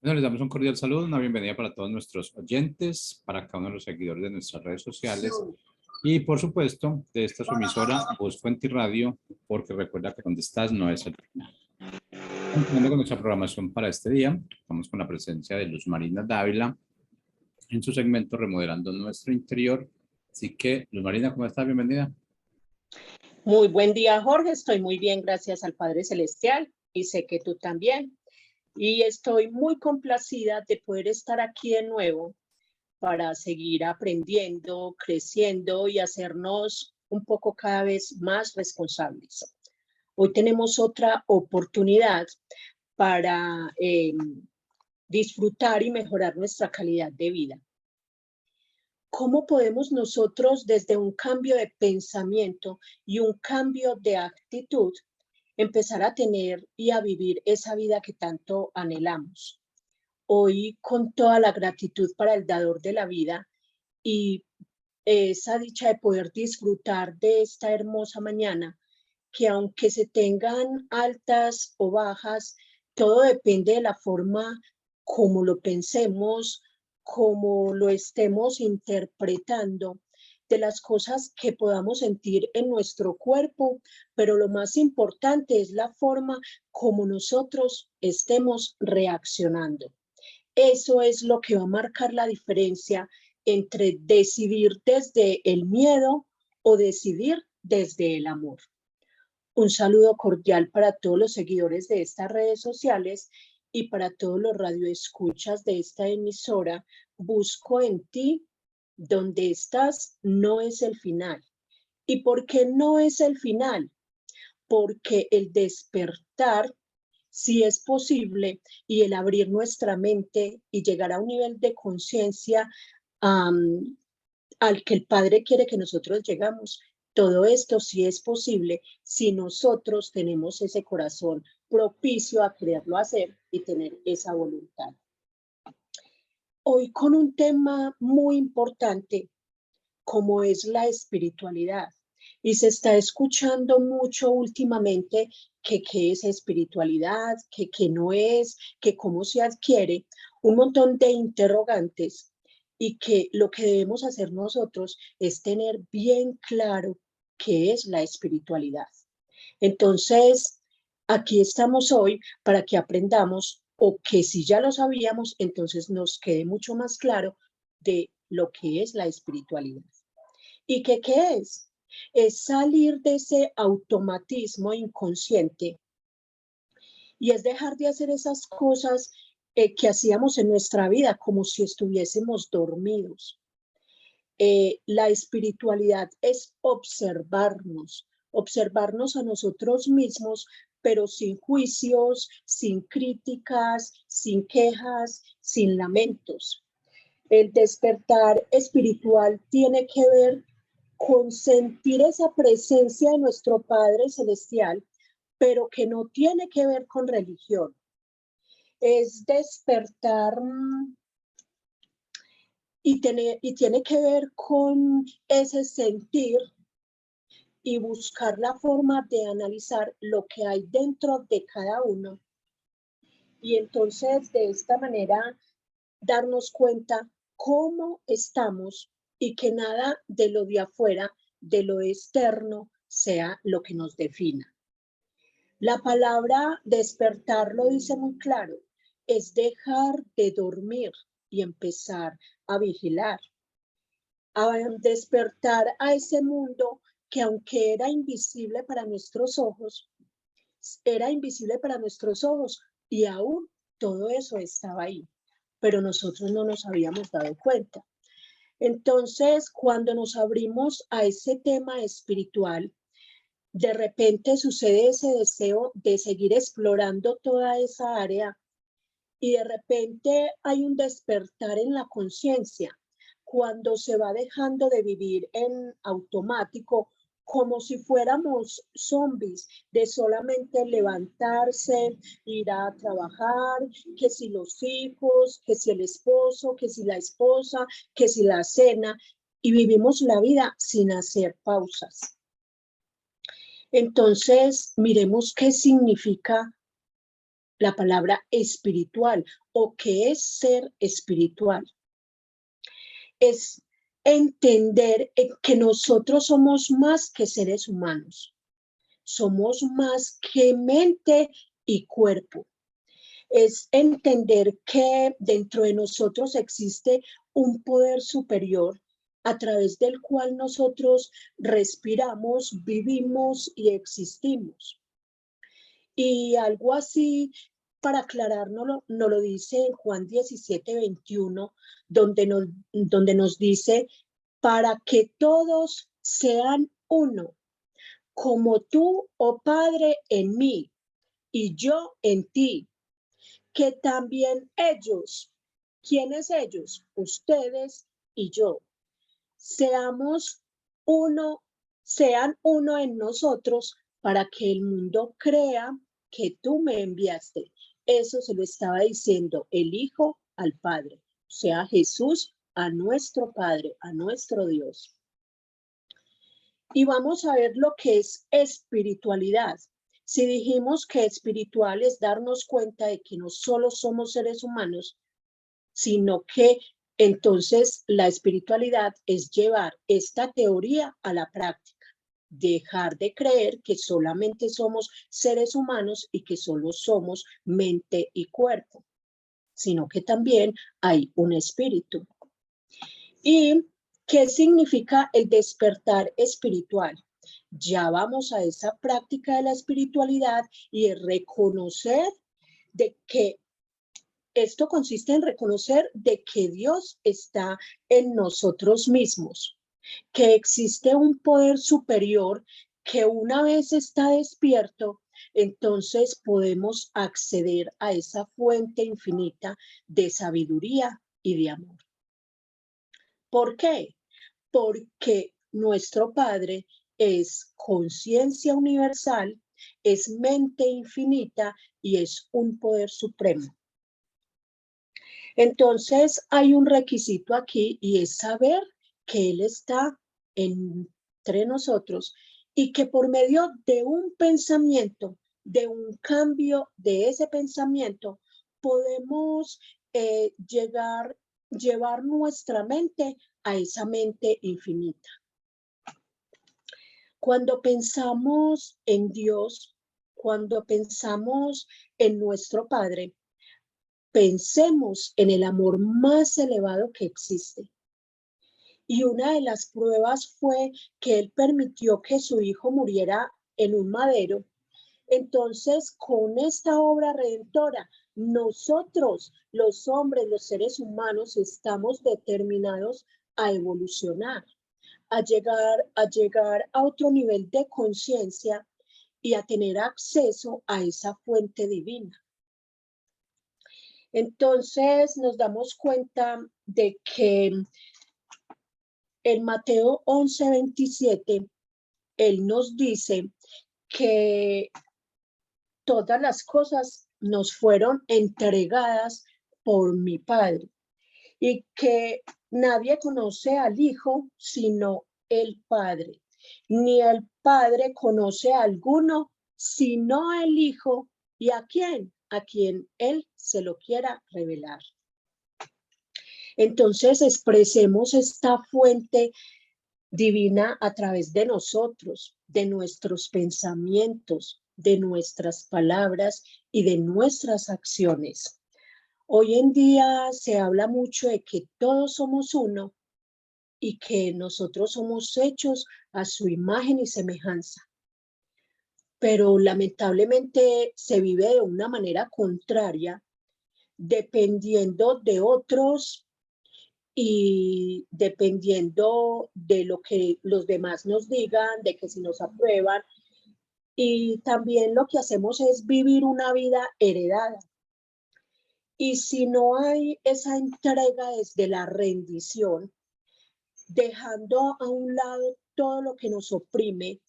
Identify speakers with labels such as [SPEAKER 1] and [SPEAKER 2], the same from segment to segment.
[SPEAKER 1] Bueno, les damos un cordial saludo, una bienvenida para todos nuestros oyentes, para cada uno de los seguidores de nuestras redes sociales y, por supuesto, de esta su emisora, Voz Fuente y Radio, porque recuerda que donde estás no es el final. Continuando con nuestra programación para este día, estamos con la presencia de Luz Marina Dávila en su segmento Remodelando Nuestro Interior. Así que, Luz Marina, ¿cómo estás? Bienvenida.
[SPEAKER 2] Muy buen día, Jorge. Estoy muy bien, gracias al Padre Celestial, y sé que tú también. Y estoy muy complacida de poder estar aquí de nuevo para seguir aprendiendo, creciendo y hacernos un poco cada vez más responsables. Hoy tenemos otra oportunidad para disfrutar y mejorar nuestra calidad de vida. ¿Cómo podemos nosotros, desde un cambio de pensamiento y un cambio de actitud, empezar a tener y a vivir esa vida que tanto anhelamos? Hoy, con toda la gratitud para el dador de la vida y esa dicha de poder disfrutar de esta hermosa mañana, que aunque se tengan altas o bajas, todo depende de la forma como lo pensemos, como lo estemos interpretando, de las cosas que podamos sentir en nuestro cuerpo, pero lo más importante es la forma como nosotros estemos reaccionando. Eso es lo que va a marcar la diferencia entre decidir desde el miedo o decidir desde el amor. Un saludo cordial para todos los seguidores de estas redes sociales y para todos los radioescuchas de esta emisora. Busco en ti, donde estás no es el final. ¿Y por qué no es el final? Porque el despertar sí es posible, y el abrir nuestra mente y llegar a un nivel de conciencia al que el Padre quiere que nosotros llegamos. Todo esto sí es posible si nosotros tenemos ese corazón propicio a quererlo hacer y tener esa voluntad. Hoy con un tema muy importante, como es la espiritualidad. Y se está escuchando mucho últimamente que qué es espiritualidad, que qué no es, que cómo se adquiere, un montón de interrogantes, y que lo que debemos hacer nosotros es tener bien claro qué es la espiritualidad. Entonces, aquí estamos hoy para que aprendamos, o que si ya lo sabíamos, entonces nos quede mucho más claro de lo que es la espiritualidad. ¿Y qué es? Es salir de ese automatismo inconsciente, y es dejar de hacer esas cosas que hacíamos en nuestra vida como si estuviésemos dormidos. La espiritualidad es observarnos a nosotros mismos, pero sin juicios, sin críticas, sin quejas, sin lamentos. El despertar espiritual tiene que ver con sentir esa presencia de nuestro Padre Celestial, pero que no tiene que ver con religión. Es despertar y tiene que ver con ese sentir y buscar la forma de analizar lo que hay dentro de cada uno. Y entonces, de esta manera, darnos cuenta cómo estamos, y que nada de lo de afuera, de lo externo, sea lo que nos defina. La palabra despertar lo dice muy claro, es dejar de dormir y empezar a vigilar, a despertar a ese mundo que, aunque era invisible para nuestros ojos, y aún todo eso estaba ahí, pero nosotros no nos habíamos dado cuenta. Entonces, cuando nos abrimos a ese tema espiritual, de repente sucede ese deseo de seguir explorando toda esa área, y de repente hay un despertar en la conciencia, cuando se va dejando de vivir en automático, como si fuéramos zombies, de solamente levantarse, ir a trabajar, que si los hijos, que si el esposo, que si la esposa, que si la cena, y vivimos la vida sin hacer pausas. Entonces, miremos qué significa la palabra espiritual o qué es ser espiritual. Es entender que nosotros somos más que seres humanos. Somos más que mente y cuerpo. Es entender que dentro de nosotros existe un poder superior a través del cual nosotros respiramos, vivimos y existimos. Y algo así, para aclararnos, nos lo dice en Juan 17:21, donde nos dice, para que todos sean uno, como tú, oh Padre, en mí y yo en ti, que también ellos, ¿quiénes ellos? Ustedes y yo, seamos uno, sean uno en nosotros para que el mundo crea que tú me enviaste. Eso se lo estaba diciendo el Hijo al Padre, o sea, Jesús a nuestro Padre, a nuestro Dios. Y vamos a ver lo que es espiritualidad. Si dijimos que espiritual es darnos cuenta de que no solo somos seres humanos, sino que entonces la espiritualidad es llevar esta teoría a la práctica, dejar de creer que solamente somos seres humanos y que solo somos mente y cuerpo, sino que también hay un espíritu. ¿Y qué significa el despertar espiritual? Ya vamos a esa práctica de la espiritualidad y el reconocer de que esto consiste en reconocer de que Dios está en nosotros mismos, que existe un poder superior que una vez está despierto, entonces podemos acceder a esa fuente infinita de sabiduría y de amor. ¿Por qué? Porque nuestro Padre es conciencia universal, es mente infinita y es un poder supremo. Entonces hay un requisito aquí y es saber que Él está entre nosotros y que por medio de un pensamiento, de un cambio de ese pensamiento, podemos llevar nuestra mente a esa mente infinita. Cuando pensamos en Dios, cuando pensamos en nuestro Padre, pensemos en el amor más elevado que existe. Y una de las pruebas fue que Él permitió que su hijo muriera en un madero. Entonces, con esta obra redentora, nosotros, los hombres, los seres humanos, estamos determinados a evolucionar, a llegar a otro nivel de conciencia y a tener acceso a esa fuente divina. Entonces nos damos cuenta de que en Mateo 11:27, Él nos dice que todas las cosas nos fueron entregadas por mi Padre y que nadie conoce al Hijo sino el Padre, ni el Padre conoce a alguno sino el Hijo y a quien Él se lo quiera revelar. Entonces expresemos esta fuente divina a través de nosotros, de nuestros pensamientos, de nuestras palabras y de nuestras acciones. Hoy en día se habla mucho de que todos somos uno y que nosotros somos hechos a su imagen y semejanza. Pero lamentablemente se vive de una manera contraria, dependiendo de otros y dependiendo de lo que los demás nos digan, de que si nos aprueban. Y también lo que hacemos es vivir una vida heredada. Y si no hay esa entrega desde la rendición, dejando a un lado todo lo que nos oprime,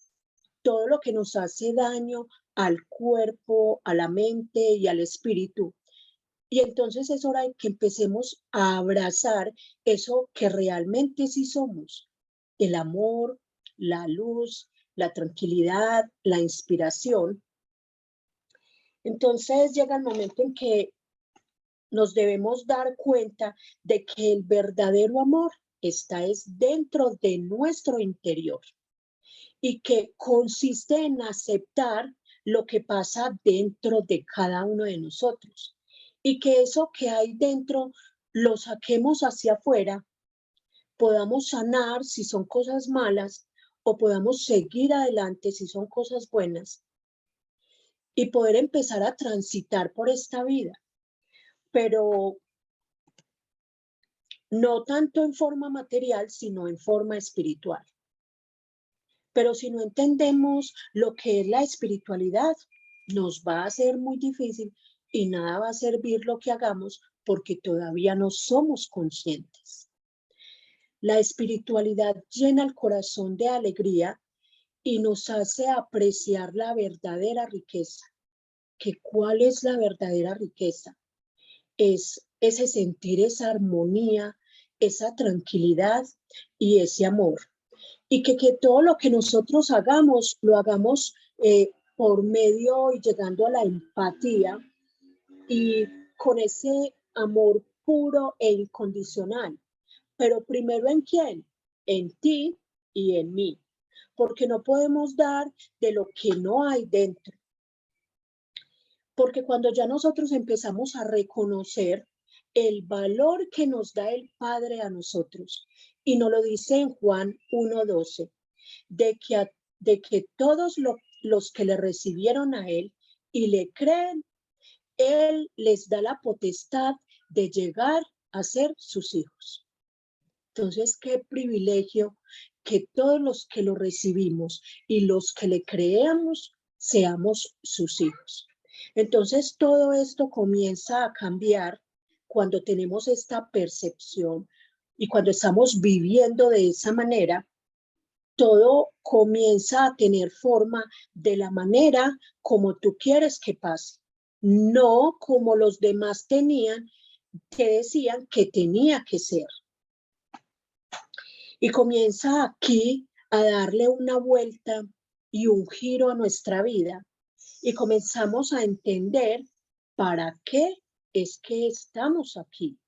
[SPEAKER 2] todo lo que nos hace daño al cuerpo, a la mente y al espíritu. Y entonces es hora de que empecemos a abrazar eso que realmente sí somos, el amor, la luz, la tranquilidad, la inspiración. Entonces llega el momento en que nos debemos dar cuenta de que el verdadero amor está dentro de nuestro interior y que consiste en aceptar lo que pasa dentro de cada uno de nosotros y que eso que hay dentro lo saquemos hacia afuera, podamos sanar si son cosas malas o podamos seguir adelante si son cosas buenas y poder empezar a transitar por esta vida, pero no tanto en forma material, sino en forma espiritual. Pero si no entendemos lo que es la espiritualidad, nos va a ser muy difícil y nada va a servir lo que hagamos porque todavía no somos conscientes. La espiritualidad llena el corazón de alegría y nos hace apreciar la verdadera riqueza. ¿Que cuál es la verdadera riqueza? Es ese sentir esa armonía, esa tranquilidad y ese amor. Y que todo lo que nosotros hagamos, lo hagamos por medio y llegando a la empatía y con ese amor puro e incondicional. Pero primero, ¿en quién? En ti y en mí. Porque no podemos dar de lo que no hay dentro. Porque cuando ya nosotros empezamos a reconocer el valor que nos da el Padre a nosotros, y nos lo dice en Juan 1:12, de que todos los que le recibieron a Él y le creen, Él les da la potestad de llegar a ser sus hijos. Entonces, qué privilegio que todos los que lo recibimos y los que le creamos seamos sus hijos. Entonces, todo esto comienza a cambiar cuando tenemos esta percepción y cuando estamos viviendo de esa manera, todo comienza a tener forma de la manera como tú quieres que pase, no como los demás te decían que tenía que ser. Y comienza aquí a darle una vuelta y un giro a nuestra vida y comenzamos a entender para qué es que estamos aquí.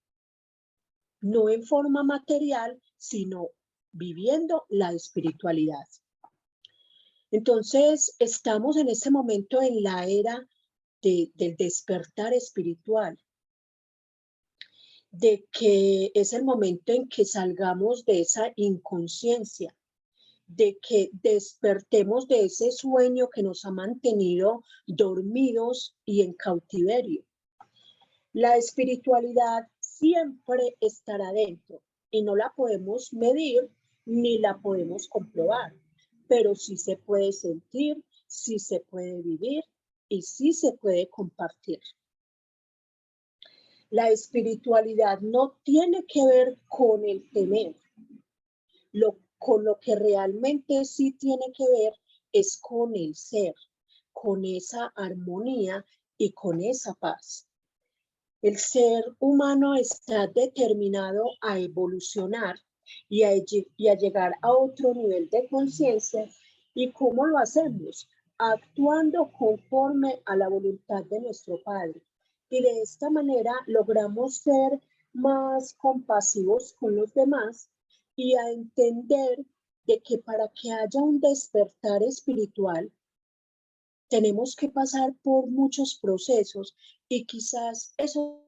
[SPEAKER 2] No en forma material, sino viviendo la espiritualidad. Entonces, estamos en este momento en la era del despertar espiritual, de que es el momento en que salgamos de esa inconsciencia, de que despertemos de ese sueño que nos ha mantenido dormidos y en cautiverio. La espiritualidad siempre estará dentro y no la podemos medir ni la podemos comprobar, pero sí se puede sentir, sí se puede vivir y sí se puede compartir. La espiritualidad no tiene que ver con el temer. Con lo que realmente sí tiene que ver es con el ser, con esa armonía y con esa paz. El ser humano está determinado a evolucionar y a llegar a otro nivel de conciencia. ¿Y cómo lo hacemos? Actuando conforme a la voluntad de nuestro Padre. Y de esta manera logramos ser más compasivos con los demás y a entender de que para que haya un despertar espiritual, tenemos que pasar por muchos procesos y quizás esos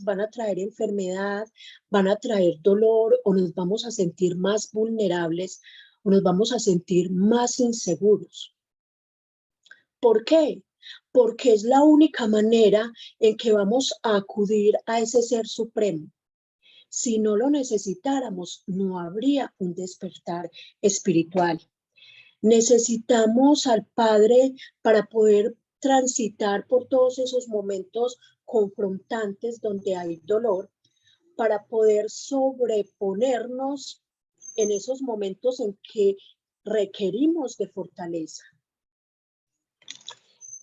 [SPEAKER 2] van a traer enfermedad, van a traer dolor o nos vamos a sentir más vulnerables o nos vamos a sentir más inseguros. ¿Por qué? Porque es la única manera en que vamos a acudir a ese ser supremo. Si no lo necesitáramos, no habría un despertar espiritual. Necesitamos al Padre para poder transitar por todos esos momentos confrontantes donde hay dolor, para poder sobreponernos en esos momentos en que requerimos de fortaleza.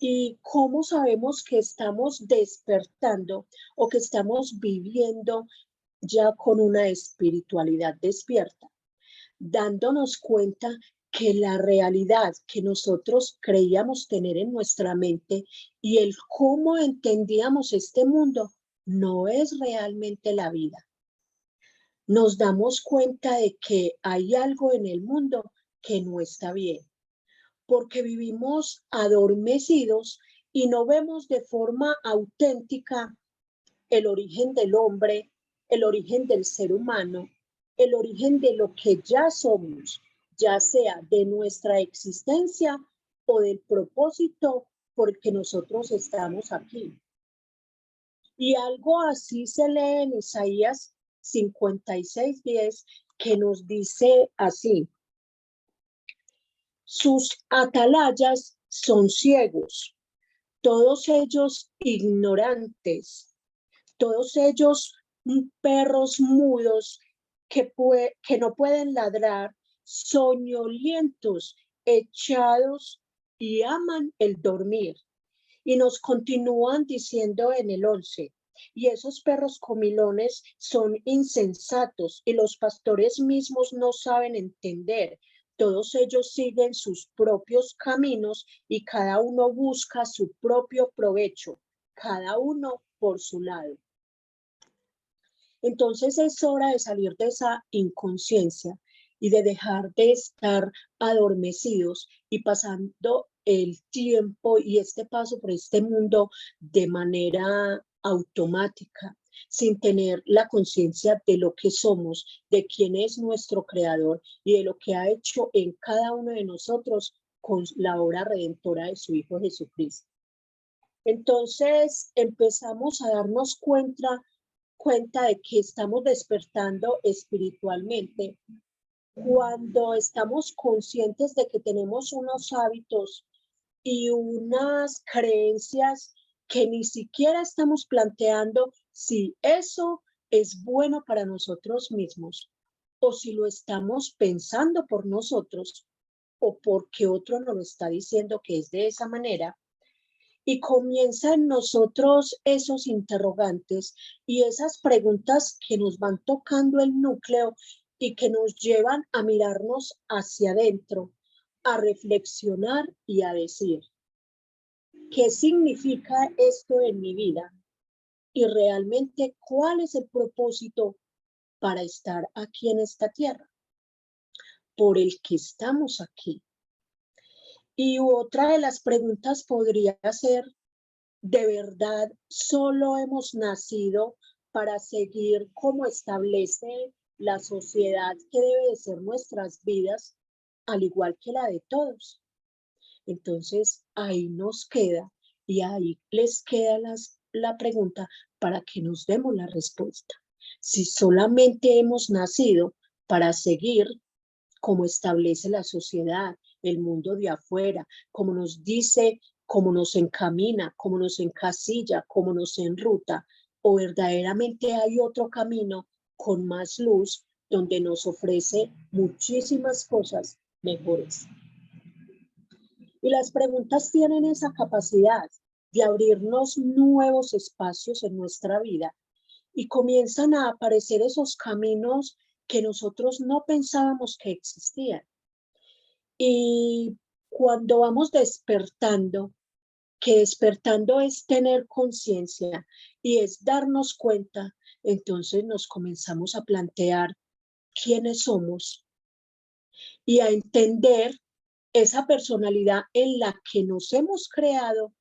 [SPEAKER 2] ¿Y cómo sabemos que estamos despertando o que estamos viviendo ya con una espiritualidad despierta? Dándonos cuenta que la realidad que nosotros creíamos tener en nuestra mente y el cómo entendíamos este mundo no es realmente la vida. Nos damos cuenta de que hay algo en el mundo que no está bien, porque vivimos adormecidos y no vemos de forma auténtica el origen del hombre, el origen del ser humano, el origen de lo que ya somos, ya sea de nuestra existencia o del propósito por el que nosotros estamos aquí. Y algo así se lee en Isaías 56:10, que nos dice así: sus atalayas son ciegos, todos ellos ignorantes, todos ellos perros mudos que no pueden ladrar, soñolientos, echados y aman el dormir. Y nos continúan diciendo en el 11, y esos perros comilones son insensatos y los pastores mismos no saben entender. Todos ellos siguen sus propios caminos y cada uno busca su propio provecho, cada uno por su lado. Entonces es hora de salir de esa inconsciencia y de dejar de estar adormecidos y pasando el tiempo y este paso por este mundo de manera automática, sin tener la conciencia de lo que somos, de quién es nuestro creador y de lo que ha hecho en cada uno de nosotros con la obra redentora de su Hijo Jesucristo. Entonces empezamos a darnos cuenta de que estamos despertando espiritualmente cuando estamos conscientes de que tenemos unos hábitos y unas creencias que ni siquiera estamos planteando si eso es bueno para nosotros mismos o si lo estamos pensando por nosotros o porque otro nos lo está diciendo que es de esa manera. Y comienza en nosotros esos interrogantes y esas preguntas que nos van tocando el núcleo y que nos llevan a mirarnos hacia adentro, a reflexionar y a decir, ¿qué significa esto en mi vida? Y realmente, ¿cuál es el propósito para estar aquí en esta tierra? Por el que estamos aquí. Y otra de las preguntas podría ser, ¿de verdad solo hemos nacido para seguir como establece la sociedad que debe de ser nuestras vidas, al igual que la de todos? Entonces ahí nos queda y ahí les queda la pregunta para que nos demos la respuesta. Si solamente hemos nacido para seguir como establece la sociedad, el mundo de afuera, como nos dice, como nos encamina, como nos encasilla, como nos enruta, o verdaderamente hay otro camino con más luz donde nos ofrece muchísimas cosas mejores. Y las preguntas tienen esa capacidad de abrirnos nuevos espacios en nuestra vida y comienzan a aparecer esos caminos que nosotros no pensábamos que existían. Y cuando vamos despertando, que despertando es tener conciencia y es darnos cuenta, entonces nos comenzamos a plantear quiénes somos y a entender esa personalidad en la que nos hemos creado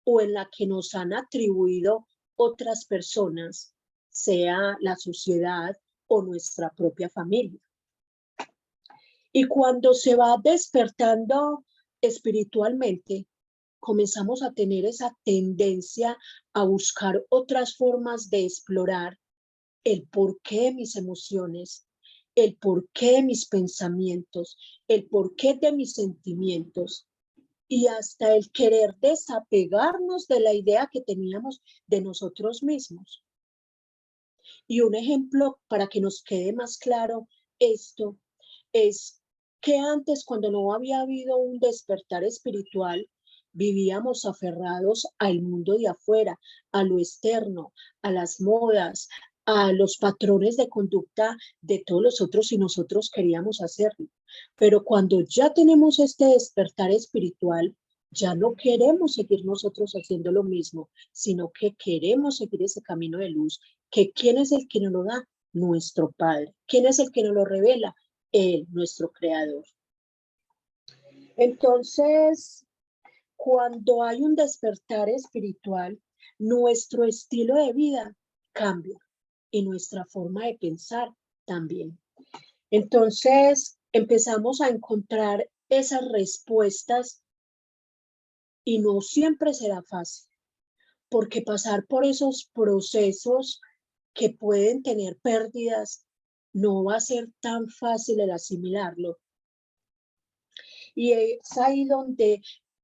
[SPEAKER 2] o en la que nos han atribuido otras personas, sea la sociedad o nuestra propia familia. Y cuando se va despertando espiritualmente, comenzamos a tener esa tendencia a buscar otras formas de explorar el porqué de mis emociones, el porqué de mis pensamientos, el porqué de mis sentimientos y hasta el querer desapegarnos de la idea que teníamos de nosotros mismos. Y un ejemplo para que nos quede más claro esto es que antes, cuando no había habido un despertar espiritual, vivíamos aferrados al mundo de afuera, a lo externo, a las modas, a los patrones de conducta de todos los otros si nosotros queríamos hacerlo. Pero cuando ya tenemos este despertar espiritual, ya no queremos seguir nosotros haciendo lo mismo, sino que queremos seguir ese camino de luz. Que ¿quién es el que nos lo da? Nuestro Padre. ¿Quién es el que nos lo revela? Él, nuestro Creador. Entonces, cuando hay un despertar espiritual, nuestro estilo de vida cambia y nuestra forma de pensar también. Entonces, empezamos a encontrar esas respuestas y no siempre será fácil, porque pasar por esos procesos que pueden tener pérdidas no va a ser tan fácil el asimilarlo. Y es ahí donde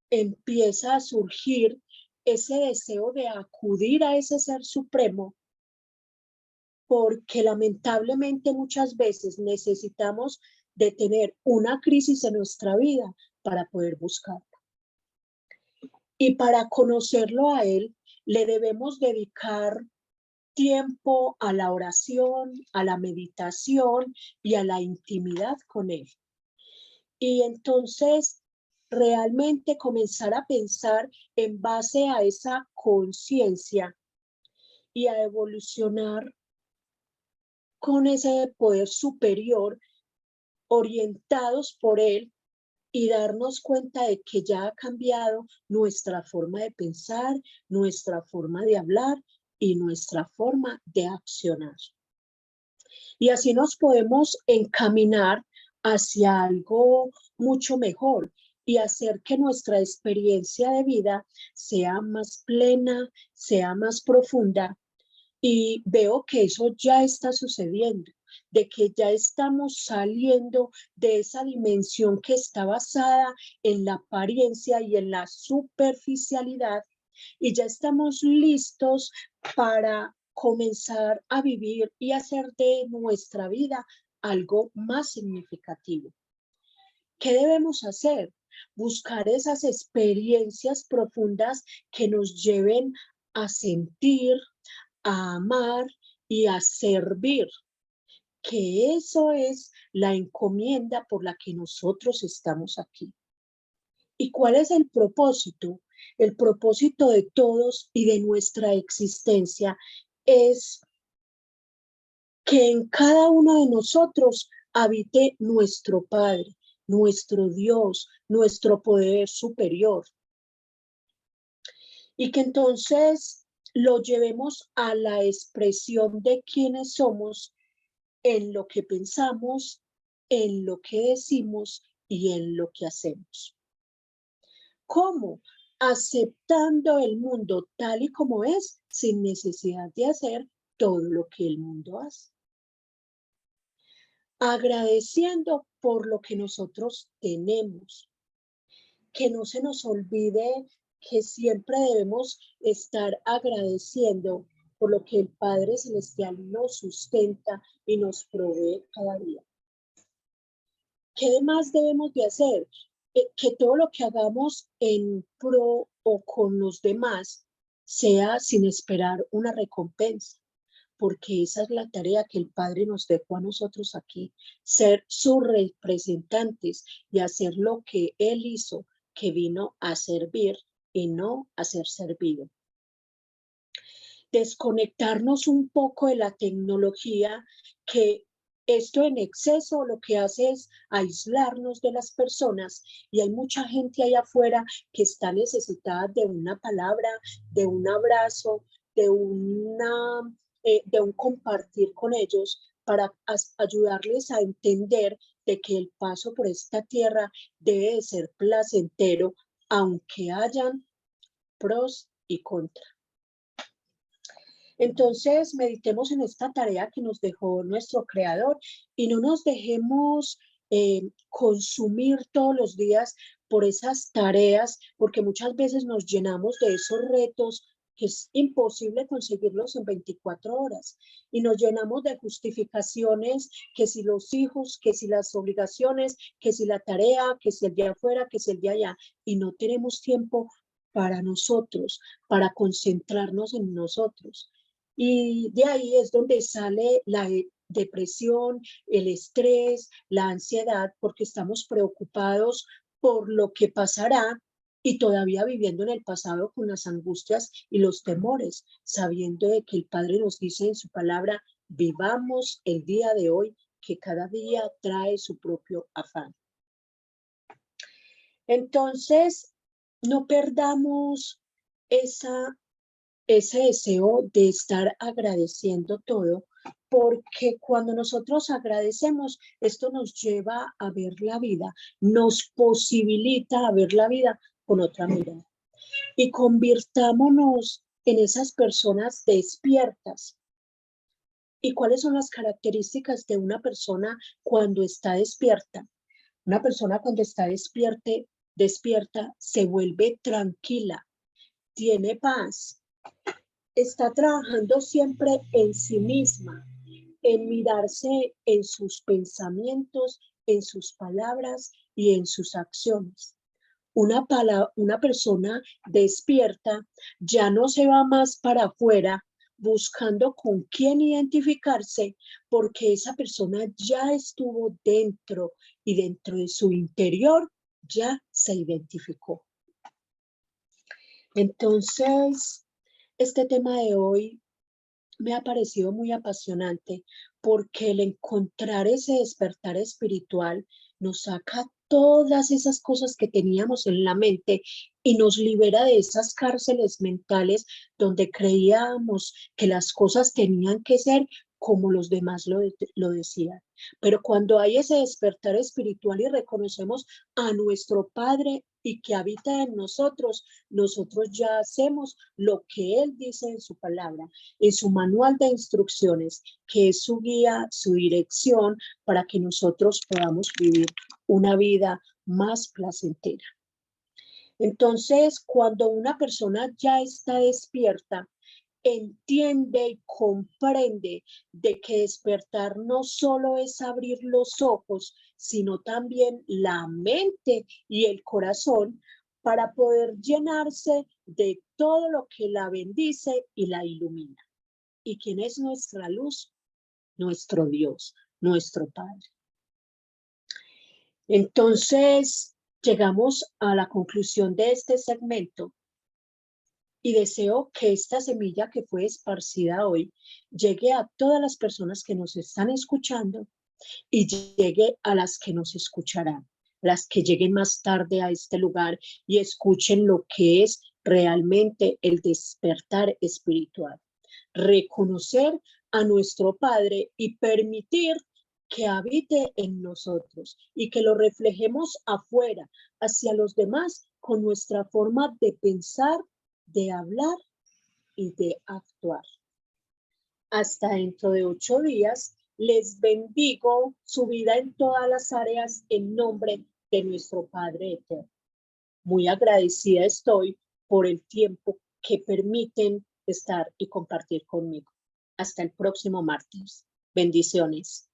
[SPEAKER 2] empieza a surgir ese deseo de acudir a ese ser supremo, porque lamentablemente muchas veces necesitamos de tener una crisis en nuestra vida para poder buscarlo. Y para conocerlo a él, le debemos dedicar tiempo a la oración, a la meditación y a la intimidad con él. Y entonces realmente comenzar a pensar en base a esa conciencia y a evolucionar con ese poder superior, orientados por él, y darnos cuenta de que ya ha cambiado nuestra forma de pensar, nuestra forma de hablar y nuestra forma de accionar. Y así nos podemos encaminar hacia algo mucho mejor y hacer que nuestra experiencia de vida sea más plena, sea más profunda. Y veo que eso ya está sucediendo, de que ya estamos saliendo de esa dimensión que está basada en la apariencia y en la superficialidad, y ya estamos listos para comenzar a vivir y hacer de nuestra vida algo más significativo. ¿Qué debemos hacer? Buscar esas experiencias profundas que nos lleven a sentir, a amar y a servir, que eso es la encomienda por la que nosotros estamos aquí. ¿Y cuál es el propósito? El propósito de todos y de nuestra existencia es que en cada uno de nosotros habite nuestro Padre, nuestro Dios, nuestro poder superior. Y que entonces lo llevemos a la expresión de quiénes somos en lo que pensamos, en lo que decimos y en lo que hacemos. ¿Cómo? Aceptando el mundo tal y como es, sin necesidad de hacer todo lo que el mundo hace. Agradeciendo por lo que nosotros tenemos. Que no se nos olvide que siempre debemos estar agradeciendo por lo que el Padre Celestial nos sustenta y nos provee cada día. ¿Qué más debemos de hacer? Que todo lo que hagamos en pro o con los demás sea sin esperar una recompensa, porque esa es la tarea que el Padre nos dejó a nosotros aquí, ser sus representantes y hacer lo que Él hizo, que vino a servir y no a ser servido. Desconectarnos un poco de la tecnología, que esto en exceso lo que hace es aislarnos de las personas, y hay mucha gente allá afuera que está necesitada de una palabra, de un abrazo, de un compartir con ellos para ayudarles a entender de que el paso por esta tierra debe de ser placentero, aunque hayan pros y contras. Entonces, meditemos en esta tarea que nos dejó nuestro Creador y no nos dejemos consumir todos los días por esas tareas, porque muchas veces nos llenamos de esos retos que es imposible conseguirlos en 24 horas, y nos llenamos de justificaciones, que si los hijos, que si las obligaciones, que si la tarea, que si el de afuera, que si el de allá, y no tenemos tiempo para nosotros, para concentrarnos en nosotros. Y de ahí es donde sale la depresión, el estrés, la ansiedad, porque estamos preocupados por lo que pasará y todavía viviendo en el pasado con las angustias y los temores, sabiendo de que el Padre nos dice en su palabra, vivamos el día de hoy, que cada día trae su propio afán. Entonces, no perdamos ese deseo de estar agradeciendo todo, porque cuando nosotros agradecemos, esto nos lleva a ver la vida, nos posibilita a ver la vida con otra mirada. Y convirtámonos en esas personas despiertas. ¿Y cuáles son las características de una persona cuando está despierta? Una persona cuando está despierta se vuelve tranquila, tiene paz, está trabajando siempre en sí misma, en mirarse en sus pensamientos, en sus palabras y en sus acciones. Una persona despierta ya no se va más para afuera buscando con quién identificarse, porque esa persona ya estuvo dentro y dentro de su interior ya se identificó. Entonces, este tema de hoy me ha parecido muy apasionante porque el encontrar ese despertar espiritual nos saca todas esas cosas que teníamos en la mente y nos libera de esas cárceles mentales donde creíamos que las cosas tenían que ser como los demás lo decían. Pero cuando hay ese despertar espiritual y reconocemos a nuestro Padre y que habita en nosotros, nosotros ya hacemos lo que Él dice en su palabra, en su manual de instrucciones, que es su guía, su dirección, para que nosotros podamos vivir una vida más placentera. Entonces, cuando una persona ya está despierta, entiende y comprende de que despertar no solo es abrir los ojos, sino también la mente y el corazón para poder llenarse de todo lo que la bendice y la ilumina. ¿Y quién es nuestra luz? Nuestro Dios, nuestro Padre. Entonces, llegamos a la conclusión de este segmento y deseo que esta semilla que fue esparcida hoy llegue a todas las personas que nos están escuchando y llegue a las que nos escucharán, las que lleguen más tarde a este lugar y escuchen lo que es realmente el despertar espiritual. Reconocer a nuestro Padre y permitir que habite en nosotros y que lo reflejemos afuera, hacia los demás, con nuestra forma de pensar, de hablar y de actuar. Hasta dentro de 8 días, les bendigo su vida en todas las áreas en nombre de nuestro Padre Eterno. Muy agradecida estoy por el tiempo que permiten estar y compartir conmigo. Hasta el próximo martes. Bendiciones.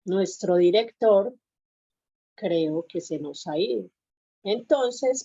[SPEAKER 2] Nuestro director creo que se nos ha ido. Entonces,